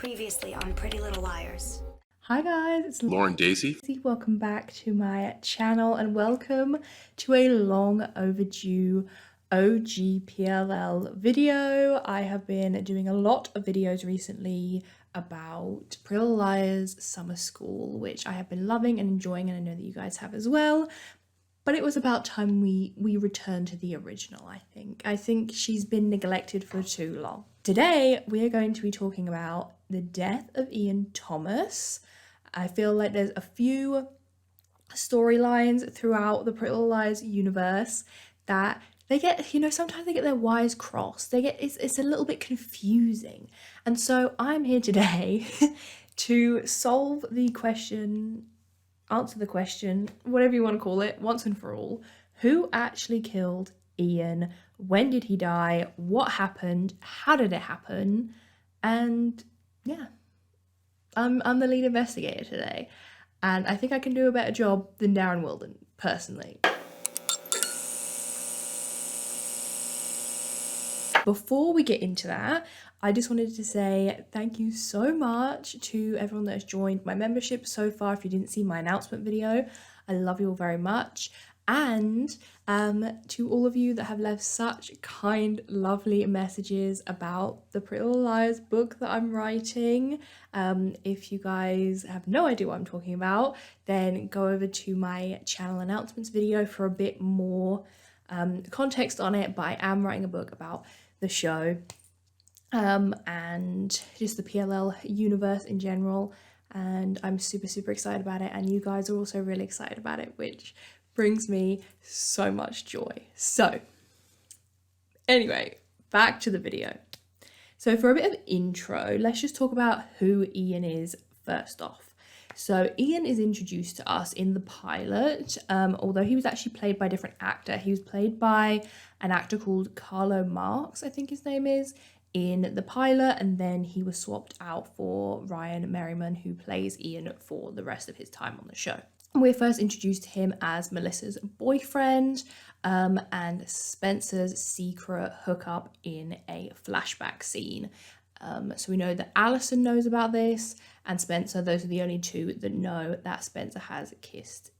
Previously on Pretty Little Liars. Hi guys, it's Lauren Daisy. Welcome back to my channel and welcome to a long overdue OG PLL video. I have been doing a lot of videos recently about Pretty Little Liars Summer School, which I have been loving and enjoying, and I know that you guys have as well. But it was about time we return to the original, I think. I think she's been neglected for too long. Today, we are going to be talking about the death of Ian Thomas. I feel like there's a few storylines throughout the Pretty Little Liars universe that they get, sometimes they get their wires crossed. It's a little bit confusing. And so I'm here today to solve the question, answer the question, whatever you want to call it, once and for all. Who actually killed Ian? When did he die? What happened? How did it happen? And yeah, I'm the lead investigator today, and I think I can do a better job than Darren Wilden, personally. Before we get into that, I just wanted to say thank you so much to everyone that has joined my membership so far. If you didn't see my announcement video, I love you all very much. And to all of you that have left such kind, lovely messages about the Pretty Little Liars book that I'm writing. If you guys have no idea what I'm talking about, then go over to my channel announcements video for a bit more context on it. But I am writing a book about the show and just the PLL universe in general. And I'm super, super excited about it. And you guys are also really excited about it, which brings me so much joy. So anyway, back to the video. So for a bit of intro, let's just talk about who Ian is first off. So Ian is introduced to us in the pilot, although he was actually played by a different actor. He was played by an actor called Carlo Marx, I think his name is, in the pilot, and then he was swapped out for Ryan Merriman, who plays Ian for the rest of his time on the show. We're first introduced to him as Melissa's boyfriend and Spencer's secret hookup in a flashback scene. So we know that Allison knows about this, and Spencer. Those are the only two that know that Spencer has kissed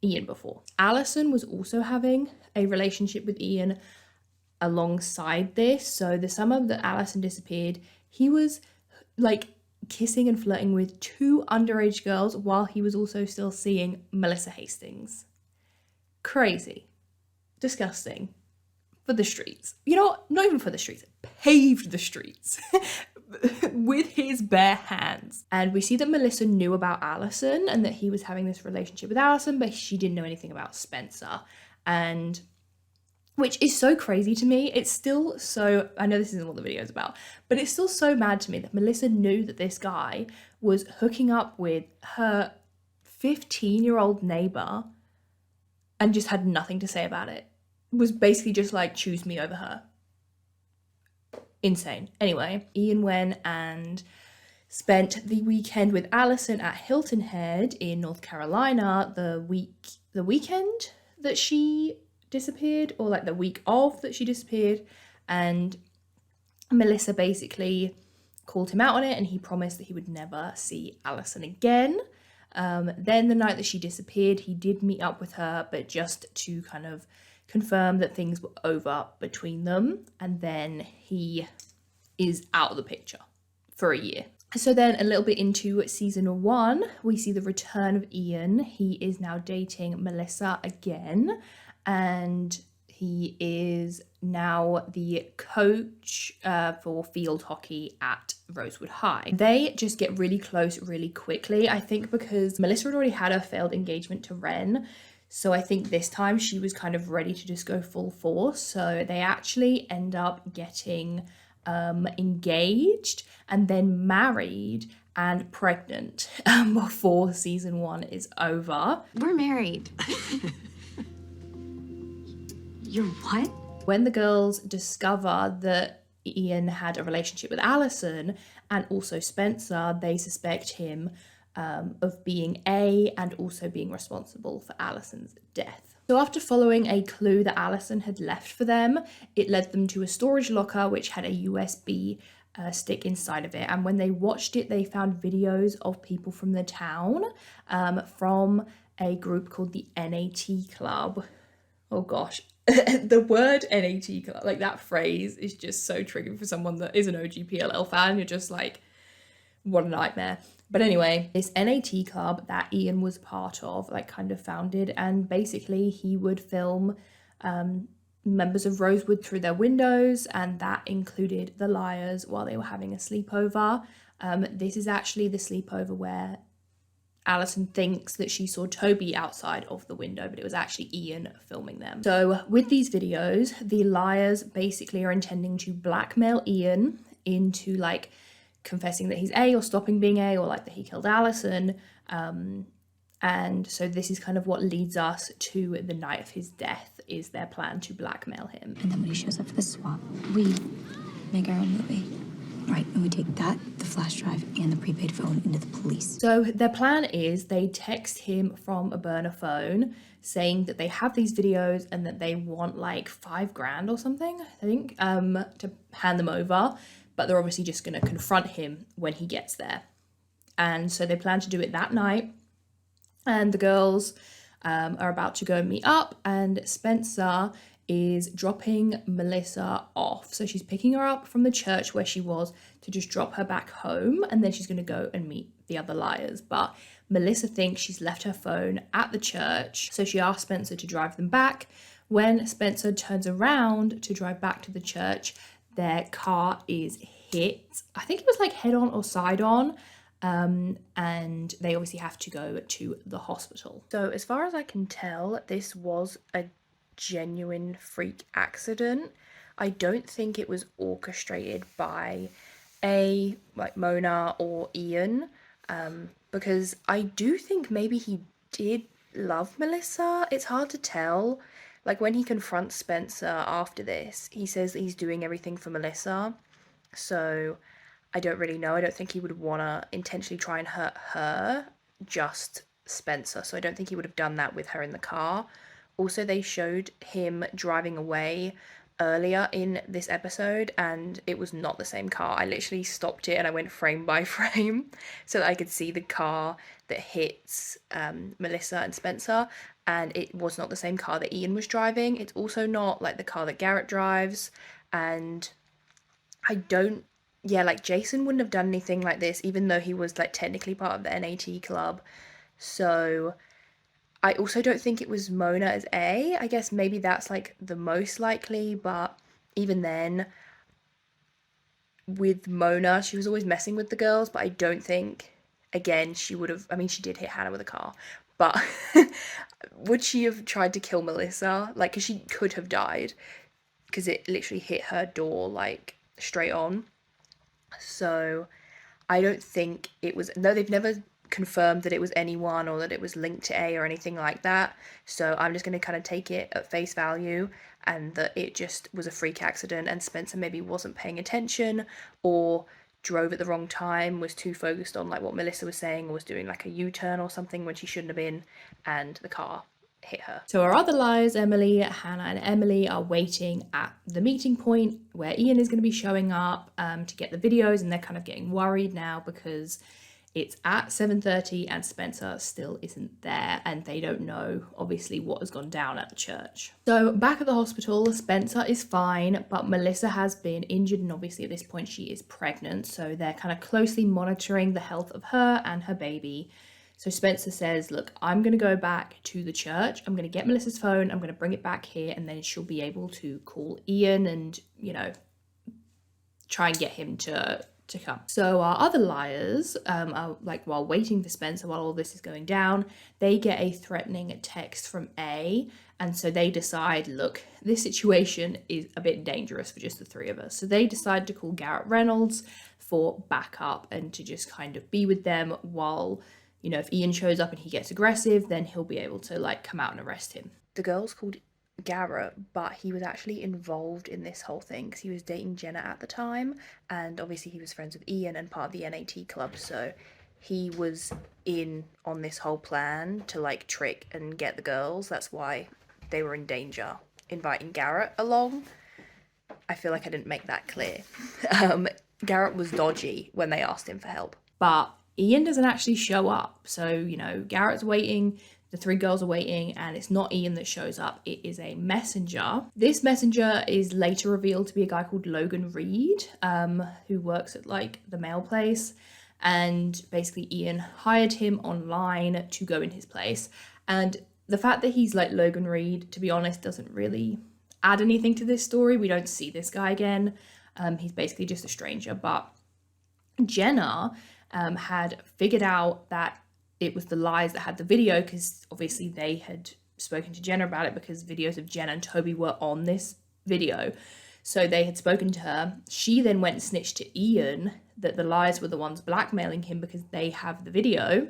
Ian before. Allison was also having a relationship with Ian alongside this. So the summer that Allison disappeared, he was like kissing and flirting with two underage girls while he was also still seeing Melissa Hastings. Crazy. Disgusting. For the streets. You know what? Not even for the streets. Paved the streets with his bare hands. And we see that Melissa knew about Allison and that he was having this relationship with Allison, but she didn't know anything about Spencer. And which is so crazy to me. It's still so, I know this isn't what the video is about, but it's still so mad to me that Melissa knew that this guy was hooking up with her 15-year-old neighbor and just had nothing to say about it. Was basically just like, choose me over her. Insane. Anyway, Ian went and spent the weekend with Allison at Hilton Head in North Carolina the weekend that she disappeared, or like the week of that she disappeared, and Melissa basically called him out on it, and he promised that he would never see Allison again. Then the night that she disappeared, he did meet up with her, but just to kind of confirm that things were over between them, and then he is out of the picture for a year. So then a little bit into season 1, we see the return of Ian. He is now dating Melissa again, and he is now the coach for field hockey at Rosewood High. They just get really close really quickly, I think because Melissa had already had a failed engagement to Ren, so I think this time she was kind of ready to just go full force. So they actually end up getting engaged and then married and pregnant before season 1 is over. We're married. You're what? When the girls discover that Ian had a relationship with Allison and also Spencer, they suspect him of being and also being responsible for Allison's death. So after following a clue that Allison had left for them, it led them to a storage locker which had a USB stick inside of it. And when they watched it, they found videos of people from the town, from a group called the NAT Club. Oh gosh, the word NAT Club, like that phrase is just so triggering for someone that is an OG PLL fan. You're just like, what a nightmare. But anyway, this NAT Club that Ian was part of, like kind of founded, and basically he would film members of Rosewood through their windows, and that included the Liars while they were having a sleepover. This is actually the sleepover where Alison thinks that she saw Toby outside of the window, but it was actually Ian filming them. So with these videos, the Liars basically are intending to blackmail Ian into like confessing that he's A or stopping being A, or like that he killed Alison. And so this is kind of what leads us to the night of his death, is their plan to blackmail him. And then when he shows up for the swap, we make our own movie. Right, and we take that, the flash drive, and the prepaid phone into the police. So their plan is they text him from a burner phone saying that they have these videos and that they want like $5,000 or something, I think, to hand them over. But they're obviously just going to confront him when he gets there. And so they plan to do it that night. And the girls are about to go and meet up, and Spencer is dropping Melissa off. So she's picking her up from the church where she was to just drop her back home, and then she's going to go and meet the other Liars. But Melissa thinks she's left her phone at the church, so she asks Spencer to drive them back. When Spencer turns around to drive back to the church, their car is hit. I think it was like head on or side on. And they obviously have to go to the hospital. So as far as I can tell, this was a genuine freak accident. I don't think it was orchestrated by like Mona or Ian, because I do think maybe he did love Melissa. It's hard to tell. Like when he confronts Spencer after this, he says that he's doing everything for Melissa. So I don't really know. I don't think he would want to intentionally try and hurt her, just Spencer. So I don't think he would have done that with her in the car. Also, they showed him driving away earlier in this episode, and it was not the same car. I literally stopped it and I went frame by frame so that I could see the car that hits Melissa and Spencer, and it was not the same car that Ian was driving. It's also not like the car that Garrett drives, and I don't, yeah, like Jason wouldn't have done anything like this, even though he was like technically part of the NAT Club. So I also don't think it was Mona as A. I guess maybe that's like the most likely, but even then, with Mona, she was always messing with the girls, but I don't think, again, she would have, I mean, she did hit Hannah with a car, but would she have tried to kill Melissa? Like, because she could have died, because it literally hit her door, like, straight on. So I don't think it was, no, they've never confirmed that it was anyone or that it was linked to A or anything like that. So I'm just going to kind of take it at face value, and that it just was a freak accident, and Spencer maybe wasn't paying attention or drove at the wrong time, was too focused on like what Melissa was saying, or was doing like a U-turn or something when she shouldn't have been, and the car hit her. So our other Liars, Emily, Hannah and Emily, are waiting at the meeting point where Ian is going to be showing up to get the videos, and they're kind of getting worried now because it's at 7:30 and Spencer still isn't there, and they don't know obviously what has gone down at the church. So back at the hospital, Spencer is fine, but Melissa has been injured, and obviously at this point she is pregnant, so they're kind of closely monitoring the health of her and her baby. So Spencer says, look, I'm going to go back to the church. I'm going to get Melissa's phone. I'm going to bring it back here, and then she'll be able to call Ian and, you know, try and get him to come. So our other Liars, are like, while waiting for Spencer, while all this is going down, they get a threatening text from A. And so they decide, look, this situation is a bit dangerous for just the three of us. So they decide to call Garrett Reynolds for backup and to just kind of be with them while, you know, if Ian shows up and he gets aggressive, then he'll be able to like come out and arrest him. The girl's called Garrett, but he was actually involved in this whole thing because he was dating Jenna at the time, and obviously he was friends with Ian and part of the NAT Club, so he was in on this whole plan to like trick and get the girls. That's why they were in danger inviting Garrett along. I feel like I didn't make that clear. Garrett was dodgy when they asked him for help. But Ian doesn't actually show up. So, you know, Garrett's waiting, the three girls are waiting, and it's not Ian that shows up. It is a messenger. This messenger is later revealed to be a guy called Logan Reed, who works at like the mail place. And basically Ian hired him online to go in his place. And the fact that he's like Logan Reed, to be honest, doesn't really add anything to this story. We don't see this guy again. He's basically just a stranger. But Jenna had figured out that it was the lies that had the video, because obviously they had spoken to Jenna about it because videos of Jenna and Toby were on this video. So they had spoken to her. She then went and snitched to Ian that the lies were the ones blackmailing him because they have the video.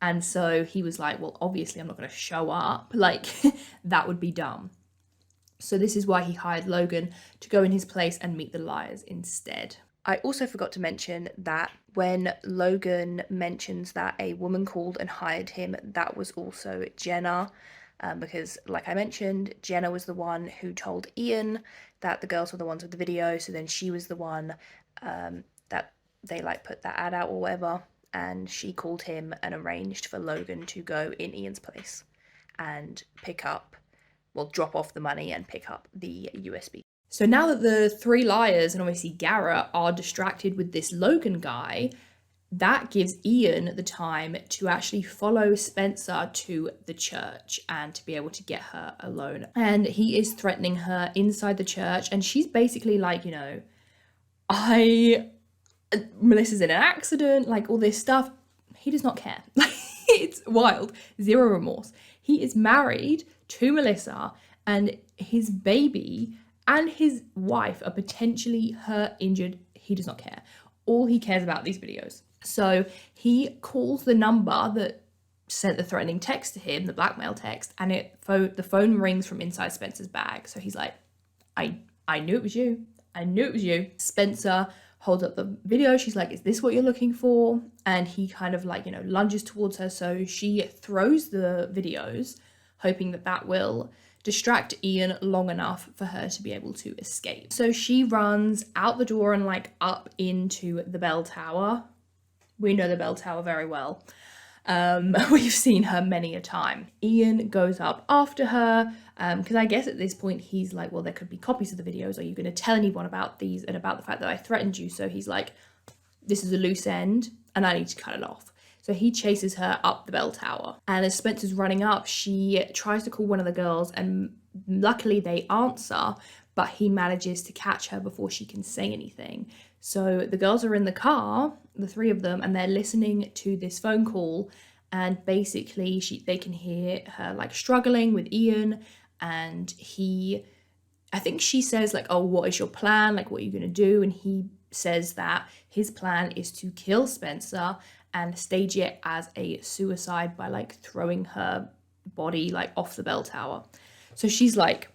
And so he was like, well, obviously I'm not going to show up. Like, that would be dumb. So this is why he hired Logan to go in his place and meet the liars instead. I also forgot to mention that when Logan mentions that a woman called and hired him, that was also Jenna. Because like I mentioned, Jenna was the one who told Ian that the girls were the ones with the video. So then she was the one that they like put that ad out or whatever. And she called him and arranged for Logan to go in Ian's place and drop off the money and pick up the USB. So now that the three liars and obviously Garrett are distracted with this Logan guy, that gives Ian the time to actually follow Spencer to the church and to be able to get her alone. And he is threatening her inside the church, and she's basically like, you know, Melissa's in an accident, like all this stuff. He does not care. It's wild. Zero remorse. He is married to Melissa, and his baby and his wife are potentially hurt, injured. He does not care. All he cares about these videos. So he calls the number that sent the threatening text to him, the blackmail text, and the phone rings from inside Spencer's bag. So he's like, I knew it was you. I knew it was you. Spencer holds up the video. She's like, is this what you're looking for? And he kind of like, you know, lunges towards her. So she throws the videos, hoping that that will distract Ian long enough for her to be able to escape. So she runs out the door and like up into the bell tower. We know the bell tower very well. We've seen her many a time. Ian goes up after her because I guess at this point he's like, well, there could be copies of the videos. Are you going to tell anyone about these and about the fact that I threatened you? So he's like, this is a loose end and I need to cut it off. So he chases her up the bell tower. And as Spencer's running up, she tries to call one of the girls and luckily they answer, but he manages to catch her before she can say anything. So the girls are in the car, the three of them, and they're listening to this phone call. And basically they can hear her like struggling with Ian. And I think she says like, oh, what is your plan? Like, what are you going to do? And he says that his plan is to kill Spencer and stage it as a suicide by like throwing her body like off the bell tower. So she's like,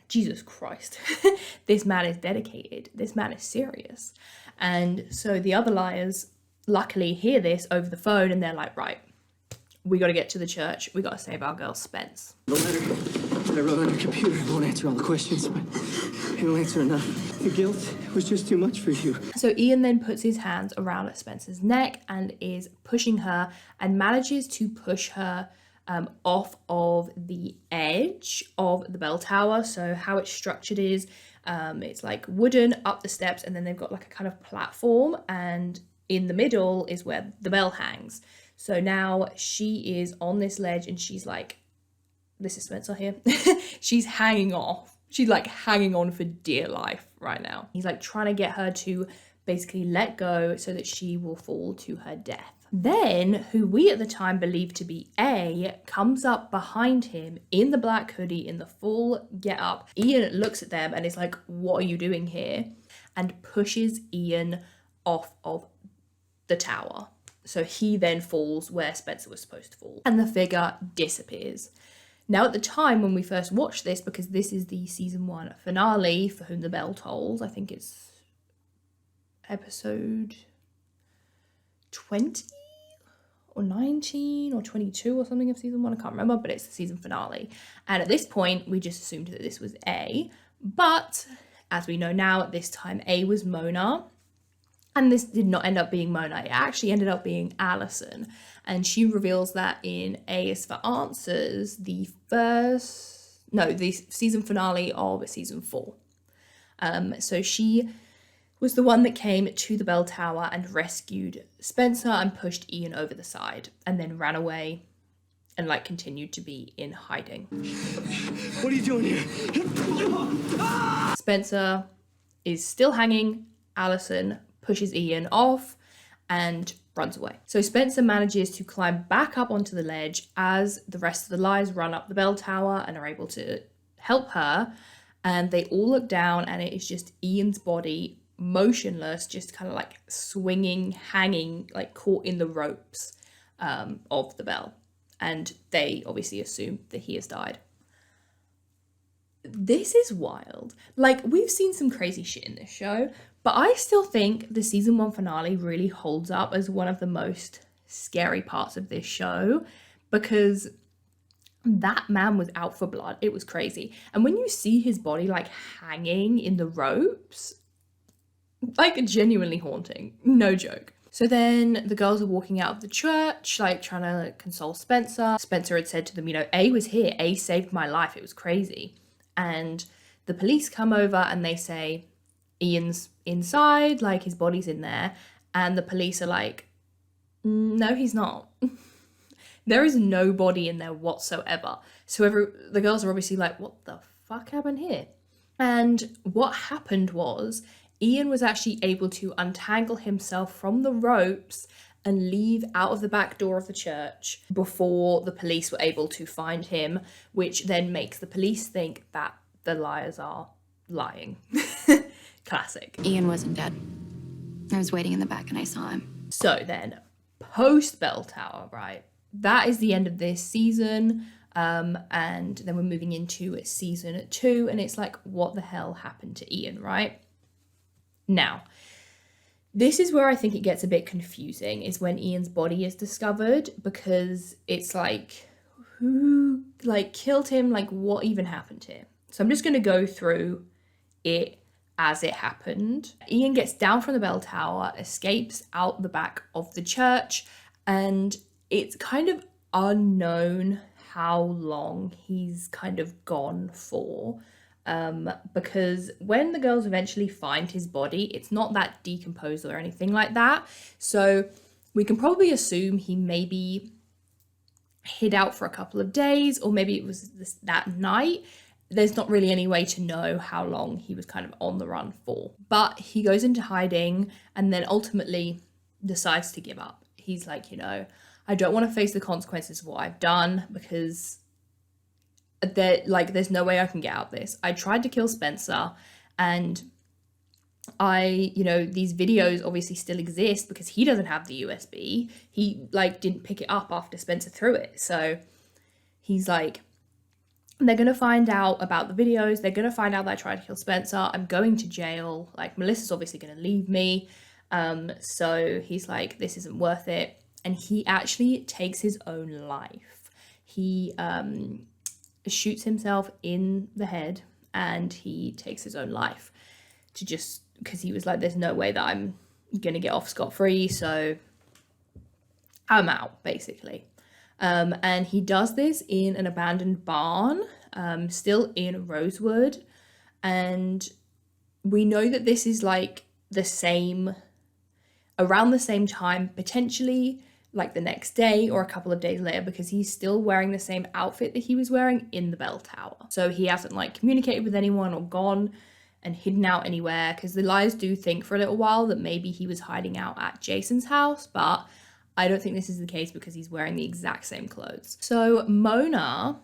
Jesus Christ, this man is dedicated. This man is serious. And so the other liars luckily hear this over the phone and they're like, right, we got to get to the church. We got to save our girl Spence. The letter that I wrote on your computer won't answer all the questions, but it'll answer enough. The guilt was just too much for you. So Ian then puts his hands around Spencer's neck and is pushing her and manages to push her off of the edge of the bell tower. So how it's structured is it's like wooden up the steps, and then they've got like a kind of platform, and in the middle is where the bell hangs. So now she is on this ledge and she's like, this is Spencer here. She's hanging off. She's like hanging on for dear life right now. He's like trying to get her to basically let go so that she will fall to her death. Then, who we at the time believed to be A, comes up behind him in the black hoodie, in the full get up. Ian looks at them and is like, what are you doing here? And pushes Ian off of the tower. So he then falls where Spencer was supposed to fall. And the figure disappears. Now at the time when we first watched this, because this is the season 1 finale, For Whom the Bell Tolls, I think it's episode 20 or 19 or 22 or something of season 1, I can't remember, but it's the season finale. And at this point, we just assumed that this was A. But As we know now, at this time, A was Mona. And this did not end up being Mona. It actually ended up being Allison. And she reveals that in A is for Answers, the season finale of season 4. So she was the one that came to the bell tower and rescued Spencer and pushed Ian over the side and then ran away and like continued to be in hiding. What are you doing here? Spencer is still hanging. Allison pushes Ian off and runs away. So Spencer manages to climb back up onto the ledge as the rest of the lies run up the bell tower and are able to help her. And they all look down and it is just Ian's body, motionless, just kind of like swinging, hanging, like caught in the ropes of the bell. And they obviously assume that he has died. This is wild. Like, we've seen some crazy shit in this show, but I still think the season 1 finale really holds up as one of the most scary parts of this show, because that man was out for blood. It was crazy. And when you see his body like hanging in the ropes, like genuinely haunting, no joke. So then the girls are walking out of the church, like trying to console Spencer. Spencer had said to them, you know, A was here. A saved my life. It was crazy. And the police come over and they say, Ian's inside, like his body's in there. And the police are like, no, he's not. There is no body in there whatsoever. So the girls are obviously like, what the fuck happened here? And what happened was Ian was actually able to untangle himself from the ropes and leave out of the back door of the church before the police were able to find him, which then makes the police think that the liars are lying. Classic. Ian wasn't dead. I was waiting in the back and I saw him. So then, post Bell Tower, right? That is the end of this season. And then we're moving into season 2, and it's like, what the hell happened to Ian, right? Now, this is where I think it gets a bit confusing, is when Ian's body is discovered, because it's like, who like killed him? Like, what even happened here? So I'm just going to go through it as it happened. Ian gets down from the bell tower, escapes out the back of the church, and it's kind of unknown how long he's kind of gone for. Because when the girls eventually find his body, it's not that decomposed or anything like that. So we can probably assume he maybe hid out for a couple of days, or maybe it was that night. There's not really any way to know how long he was kind of on the run for. But he goes into hiding and then ultimately decides to give up. He's like, you know, I don't want to face the consequences of what I've done, because there's no way I can get out of this. I tried to kill Spencer, and these videos obviously still exist because he doesn't have the USB. He didn't pick it up after Spencer threw it. So he's like, they're going to find out about the videos. They're going to find out that I tried to kill Spencer. I'm going to jail. Like, Melissa's obviously going to leave me. So he's like, this isn't worth it. And he actually takes his own life. He shoots himself in the head and he takes his own life, because he was like, there's no way that I'm going to get off scot-free. So I'm out, basically. And he does this in an abandoned barn, still in Rosewood. And we know that this is around the same time, potentially like the next day or a couple of days later, because he's still wearing the same outfit that he was wearing in the bell tower. So he hasn't communicated with anyone or gone and hidden out anywhere, because the liars do think for a little while that maybe he was hiding out at Jason's house, but I don't think this is the case because he's wearing the exact same clothes. So Mona,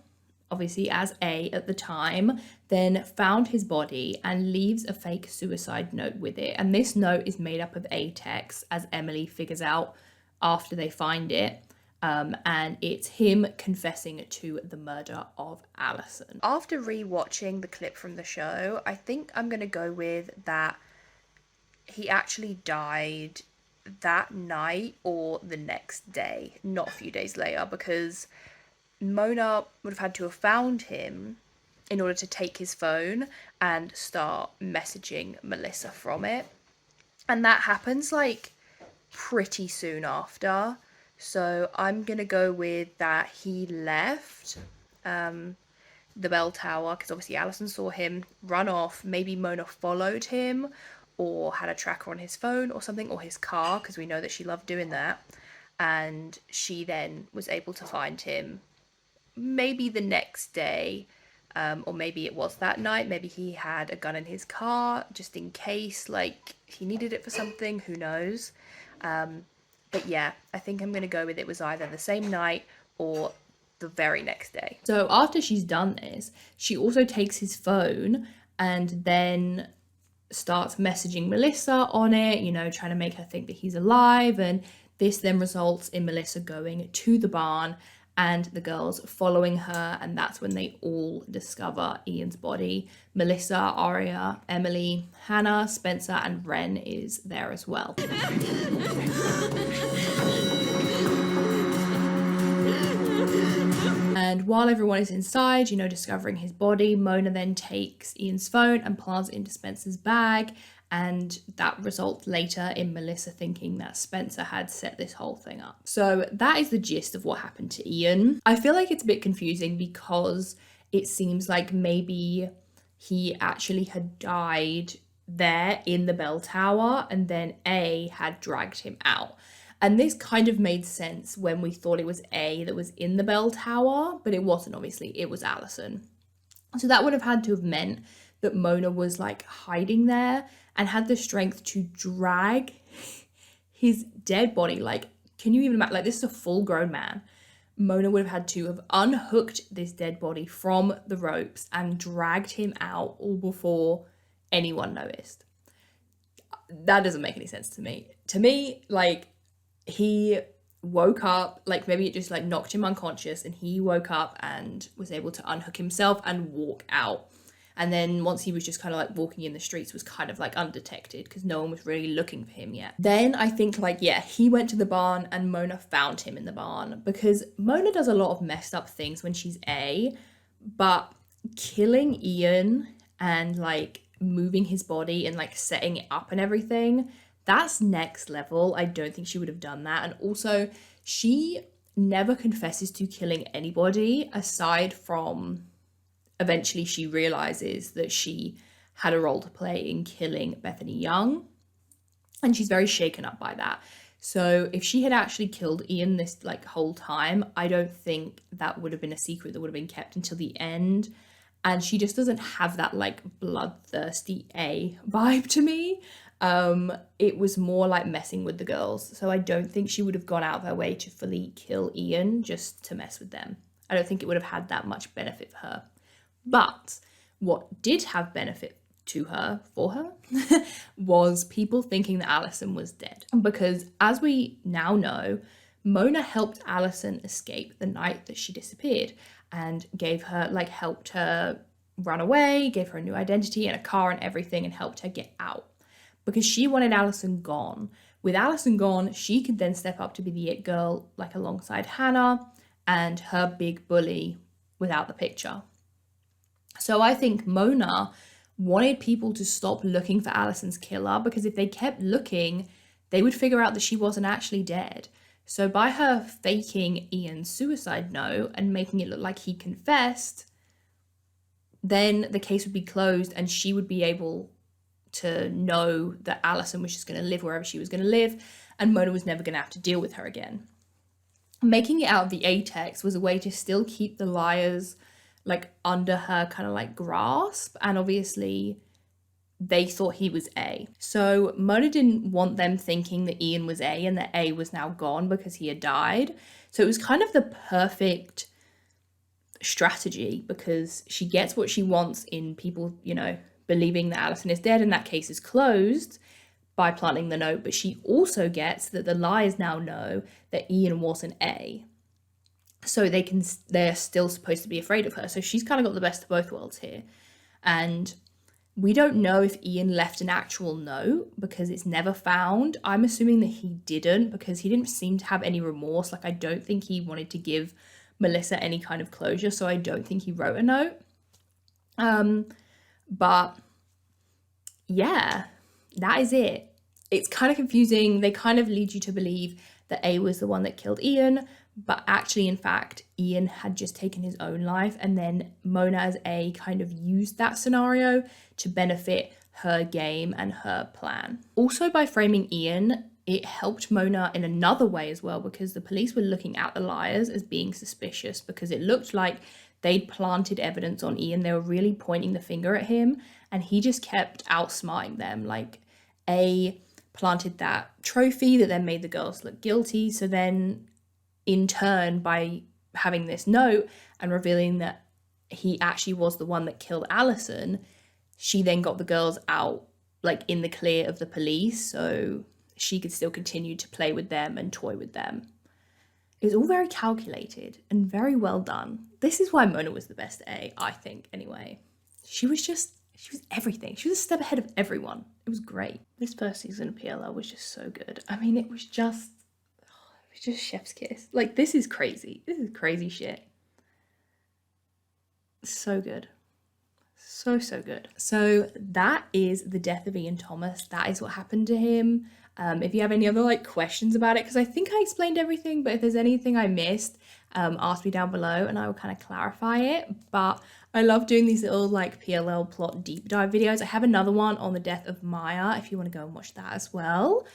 obviously as A at the time, then found his body and leaves a fake suicide note with it. And this note is made up of A texts, as Emily figures out after they find it. And it's him confessing to the murder of Allison. After re-watching the clip from the show, I think I'm going to go with that he actually died that night or the next day, not a few days later, because Mona would have had to have found him in order to take his phone and start messaging Melissa from it. And that happens like pretty soon after. So I'm gonna go with that he left the bell tower, because obviously Alison saw him run off. Maybe Mona followed him or had a tracker on his phone or something, or his car, because we know that she loved doing that. And she then was able to find him maybe the next day, or maybe it was that night. Maybe he had a gun in his car just in case, like, he needed it for something, who knows. But yeah, I think I'm going to go with it was either the same night or the very next day. So after she's done this, she also takes his phone and then starts messaging Melissa on it, you know, trying to make her think that he's alive. And this then results in Melissa going to the barn and the girls following her, and that's when they all discover Ian's body. Melissa, Aria, Emily, Hannah, Spencer, and Ren is there as well. And while everyone is inside, you know, discovering his body, Mona then takes Ian's phone and plants it into Spencer's bag, and that results later in Melissa thinking that Spencer had set this whole thing up. So that is the gist of what happened to Ian. I feel like it's a bit confusing because it seems like maybe he actually had died there in the bell tower and then A had dragged him out. And this kind of made sense when we thought it was A that was in the bell tower, but it wasn't, obviously, it was Alison. So that would have had to have meant that Mona was like hiding there and had the strength to drag his dead body. Like, can you even imagine? Like, this is a full grown man. Mona would have had to have unhooked this dead body from the ropes and dragged him out all before anyone noticed. That doesn't make any sense to me. To me, like, he woke up, like maybe it just like knocked him unconscious and he woke up and was able to unhook himself and walk out. And then once he was just kind of like walking in the streets, was kind of like undetected because no one was really looking for him yet. Then I think like, yeah, he went to the barn and Mona found him in the barn, because Mona does a lot of messed up things when she's A, but killing Ian and like moving his body and like setting it up and everything, that's next level. I don't think she would have done that. And also, she never confesses to killing anybody aside from eventually she realizes that she had a role to play in killing Bethany Young. And she's very shaken up by that. So if she had actually killed Ian this like whole time, I don't think that would have been a secret that would have been kept until the end. And she just doesn't have that like bloodthirsty A vibe to me. It was more like messing with the girls. So I don't think she would have gone out of her way to fully kill Ian just to mess with them. I don't think it would have had that much benefit for her. But what did have benefit for her, was people thinking that Alison was dead. Because as we now know, Mona helped Alison escape the night that she disappeared and helped her run away, gave her a new identity and a car and everything, and helped her get out. Because she wanted Alison gone. With Alison gone, she could then step up to be the it girl, like alongside Hannah and her big bully without the picture. So I think Mona wanted people to stop looking for Alison's killer, because if they kept looking, they would figure out that she wasn't actually dead. So by her faking Ian's suicide note and making it look like he confessed, then the case would be closed and she would be able to know that Alison was just going to live wherever she was going to live, and Mona was never going to have to deal with her again. Making it out of the A-text was a way to still keep the liars like under her kind of like grasp, and obviously they thought he was A. So Mona didn't want them thinking that Ian was A and that A was now gone because he had died. So it was kind of the perfect strategy, because she gets what she wants in people, you know, believing that Alison is dead and that case is closed by planting the note, but she also gets that the liars now know that Ian wasn't A. So they're still supposed to be afraid of her. So she's kind of got the best of both worlds here. And we don't know if Ian left an actual note because it's never found. I'm assuming that he didn't, because he didn't seem to have any remorse. Like, I don't think he wanted to give Melissa any kind of closure. So I don't think he wrote a note. But yeah, that is it. It's kind of confusing. They kind of lead you to believe that A was the one that killed Ian, but actually, in fact, Ian had just taken his own life, and then Mona as A kind of used that scenario to benefit her game and her plan. Also, by framing Ian, it helped Mona in another way as well, because the police were looking at the liars as being suspicious, because it looked like they'd planted evidence on Ian. They were really pointing the finger at him, and he just kept outsmarting them. Like, A planted that trophy that then made the girls look guilty. So then, in turn, by having this note and revealing that he actually was the one that killed Allison, she then got the girls out, like, in the clear of the police, so she could still continue to play with them and toy with them. It was all very calculated and very well done. This is why Mona was the best A, I think, anyway. She was everything. She was a step ahead of everyone. It was great. This first season of PLL was just so good. I mean, it was just chef's kiss. Like, this is crazy. This is crazy shit. So good. So good. So that is the death of Ian Thomas. That is what happened to him. If you have any other questions about it, because I think I explained everything, but if there's anything I missed, ask me down below and I will kind of clarify it. But I love doing these little PLL plot deep dive videos. I have another one on the death of Maya if you want to go and watch that as well.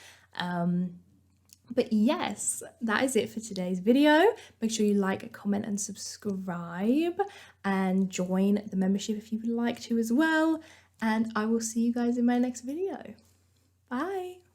But yes, that is it for today's video. Make sure you like, comment, and subscribe, and join the membership if you would like to as well. And I will see you guys in my next video. Bye.